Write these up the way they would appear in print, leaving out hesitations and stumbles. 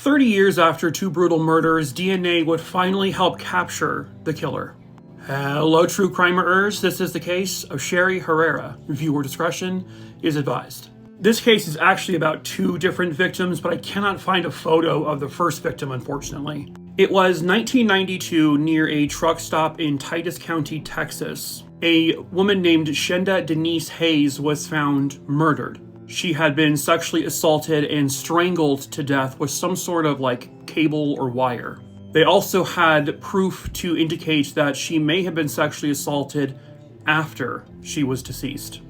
30 years after two brutal murders, DNA would finally help capture the killer. Hello, true crimeers. This is the case of Sherri Herrera. Viewer discretion is advised. This case is actually about two different victims, but I cannot find a photo of the first victim, unfortunately. It was 1992 near a truck stop in Titus County, Texas. A woman named Shenda Denise Hayes was found murdered. She had been sexually assaulted and strangled to death with some sort of cable or wire. They also had proof to indicate that she may have been sexually assaulted after she was deceased.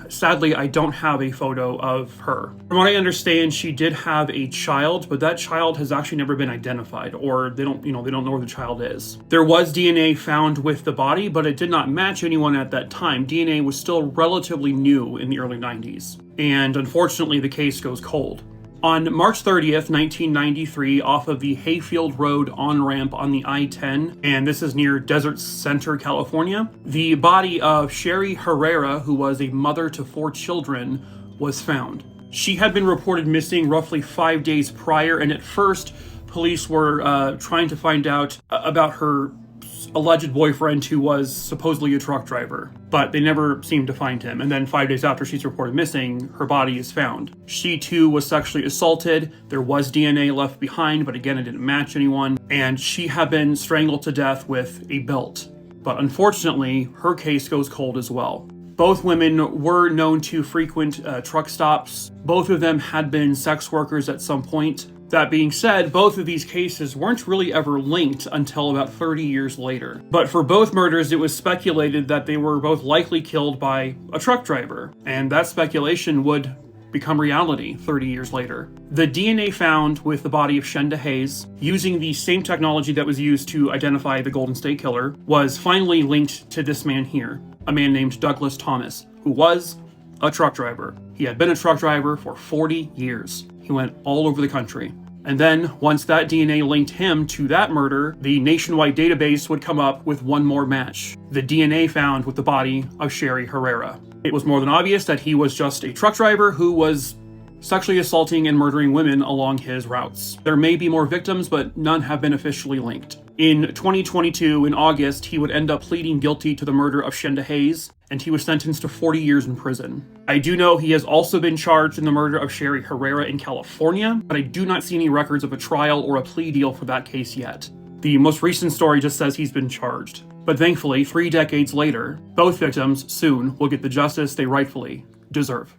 Sadly, I don't have a photo of her. From what I understand, she did have a child, but that child has actually never been identified, or they don't know where the child is. There was DNA found with the body, but it did not match anyone at that time. DNA was still relatively new in the early 90s, and unfortunately, the case goes cold. On March 30th, 1993, off of the Hayfield Road on-ramp on the I-10, and this is near Desert Center, California, the body of Sherri Herrera, who was a mother to 4 children, was found. She had been reported missing roughly 5 days prior, and at first, police were trying to find out about her alleged boyfriend, who was supposedly a truck driver, but they never seemed to find him. And then 5 days after she's reported missing, her body is found. She too was sexually assaulted. There was DNA left behind, but again, it didn't match anyone. And she had been strangled to death with a belt. But unfortunately, her case goes cold as well. Both women were known to frequent truck stops. Both of them had been sex workers at some point. That being said, both of these cases weren't really ever linked until about 30 years later. But for both murders, it was speculated that they were both likely killed by a truck driver, and that speculation would become reality 30 years later. The DNA found with the body of Shenda Hayes, using the same technology that was used to identify the Golden State Killer, was finally linked to this man here, a man named Douglas Thomas, who was a truck driver. He had been a truck driver for 40 years. He went all over the country. And then, once that DNA linked him to that murder, the nationwide database would come up with one more match: the DNA found with the body of Sherri Herrera. It was more than obvious that he was just a truck driver who was sexually assaulting and murdering women along his routes. There may be more victims, but none have been officially linked. In 2022, in August, he would end up pleading guilty to the murder of Shenda Hayes, and he was sentenced to 40 years in prison. I do know he has also been charged in the murder of Sherri Herrera in California, but I do not see any records of a trial or a plea deal for that case yet. The most recent story just says he's been charged. But thankfully, 3 decades later, both victims soon will get the justice they rightfully deserve.